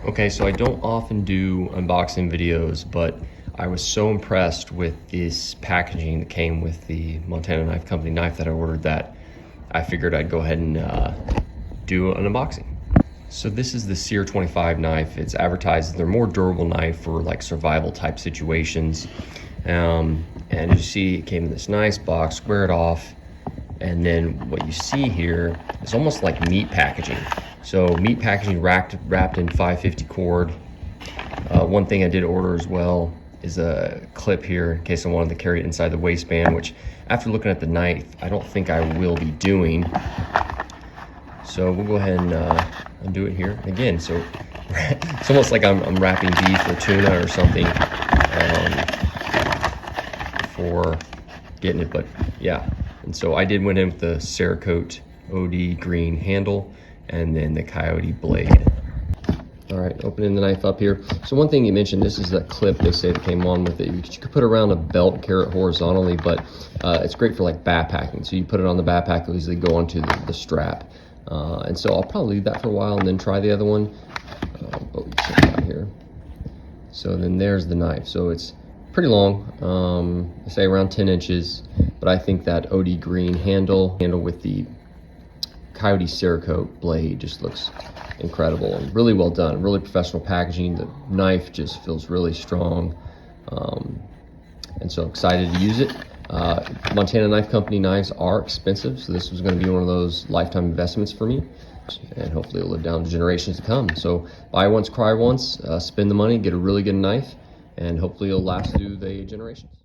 Okay, so I don't often do unboxing videos, but I was so impressed with this packaging that came with the Montana Knife Company knife that I ordered that I figured I'd go ahead and do an unboxing. So this is the SERE25 knife. It's advertised as their more durable knife for like survival type situations. And as you see, it came in this nice box, squared off. And then what you see here is almost like meat packaging. So meat packaging wrapped in 550 cord. One thing I did order as well is a clip here in case I wanted to carry it inside the waistband, which after looking at the knife, I don't think I will be doing. So we'll go ahead and do it here. Again, so it's almost like I'm wrapping beef or tuna or something for getting it, but yeah. And so I did went in with the Cerakote OD green handle and then the Coyote blade. All right, opening the knife up here. So one thing you mentioned, this is that clip they say that came on with it. You could put around a belt, carry it horizontally, but it's great for like backpacking. So you put it on the backpack, it'll easily go onto the strap. And so I'll probably leave that for a while and then try the other one. But we check it out here. So then there's the knife. So it's pretty long, I say around 10 inches, but I think that OD green handle with the Coyote Cerakote blade just looks incredible and really well done. Really professional packaging. The knife just feels really strong, and so excited to use it. Montana Knife Company knives are expensive, so this was going to be one of those lifetime investments for me, and hopefully it'll live down to generations to come. So buy once, cry once, spend the money, get a really good knife, and hopefully it'll last through the generations.